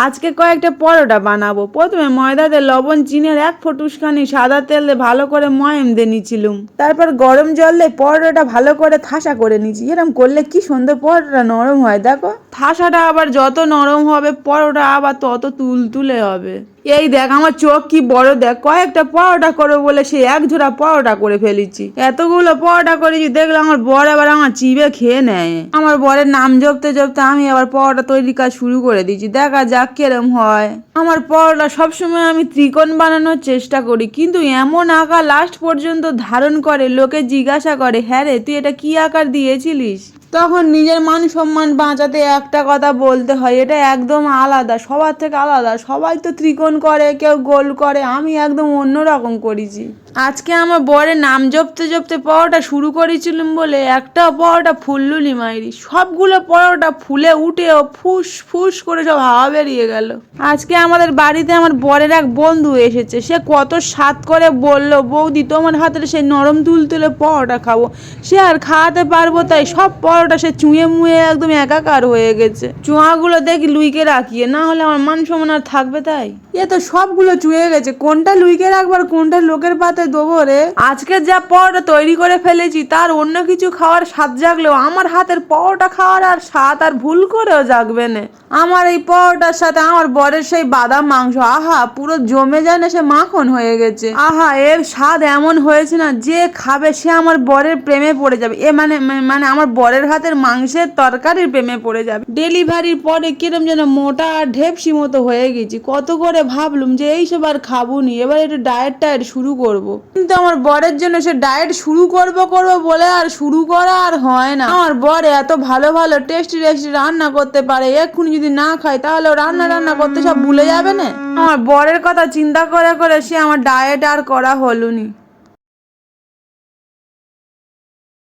আজকে কয়েকটা পরোটা বানাবো। প্রথমে ময়দাতে লবণ চিনির 1 ফুটুসখানি সাদা তেল দিয়ে ভালো করে ময়াম দিয়ে নিচ্ছিলুম। তারপর গরম জল দিয়ে পরোটাটা ভালো করে থাসা করে নিচ্ছি। এরকম করলে কি সুন্দর পরোটাটা নরম হয় দেখো। থাসাটা আবার যত নরম হবে পরোটা আবার তত তুলতুলে হবে। এই দেখ আমার চোখ কি বড় দেখ, কয়েকটা পরোটা করবো বলে সে 1 ঝোড়া পরোটা করে ফেলেছি। এতগুলো পরোটা করেছি দেখলাম আমার বর আবার আমার চিবে খেয়ে নেয়। আমার বরের নাম জপতে জপতে আমি আবার পরোটা তৈরির কাজ শুরু করে দিয়েছি। দেখা যাক কিরম হয়। আমার পরোটা সবসময় আমি ত্রিকোণ বানানোর চেষ্টা করি, কিন্তু এমন আকার লাস্ট পর্যন্ত ধারণ করে লোকে জিজ্ঞাসা করে, হ্যাঁ রে তুই এটা কি আকার দিয়েছিলিস? তখন নিজের মান সম্মান বাঁচাতে একটা কথা বলতে হয়, এটা একদম আলাদা, সবার থেকে আলাদা। সবাই তো ত্রিকোণ করে, কেউ গোল করে, আমি একদম অন্যরকম করেছি। আজকে আমার বরের নাম জপতে জপতে পরোটা শুরু করেছিলাম বলে একটা পরোটা ফুললুনি মাইরি, সবগুলো পরোটা ফুলে উঠেও ফুস ফুস করে সব হাওয়া বেরিয়ে গেল। আজকে আমাদের বাড়িতে আমার বরের এক বন্ধু এসেছে। সে কত স্বাদ করে বলল, বৌদি তোমার হাতের সেই নরম তুলতুলে পরোটা খাবো। সে আর খাওয়াতে পারবো তাই সব পরোটা সে চুঁয়ে মুয়ে একদম একাকার হয়ে গেছে। চুঁয়াগুলো দেখি লুইকে রাখিয়ে, না হলে আমার মান সম্মান আর থাকবে তাই। এ তো সবগুলো চুঁয়ে গেছে, কোনটা লুইকে রাখবার কোনটা লোকের পাতে দেবো রে। আজকে যা পরোটা তৈরি করে ফেলেছি তার অন্য কিছু খাওয়ার স্বাদ জাগলেও আমার হাতের পরোটা খাওয়ার আর স্বাদ আর ভুল করেও জাগবে না। আমার এই পরোটার সাথে আমার বরের সেই বাদাম মাংস, আহা পুরো জমে যায় না, সে মাখন হয়ে গেছে। আহা এর স্বাদ এমন হয়েছে না, যে খাবে সে আমার বরের প্রেমে পড়ে যাবে। এ মানে মানে আমার বরের হাতের মাংসের তরকারির প্রেমে পড়ে যাবে। ডেলিভারির পরে কিরম যেন মোটা আর ঢেপসি মতো হয়ে গেছি। কত করে ভাবলুম যে এইসব আর খাবো নি, এবার একটু ডায়েট শুরু করব। কিন্তু আমার বরের জন্য সে ডায়েট শুরু করব বলে আর শুরু করা আর হয় না। আমার বর এত ভালো ভালো টেস্টি রান্না করতে পারে, এক্ষুনি যদি না খাই তাহলে রান্না করতে সব ভুলে যাবে না। আমার বরের কথা চিন্তা করে করে সে আমার ডায়েট আর করা হলো নি।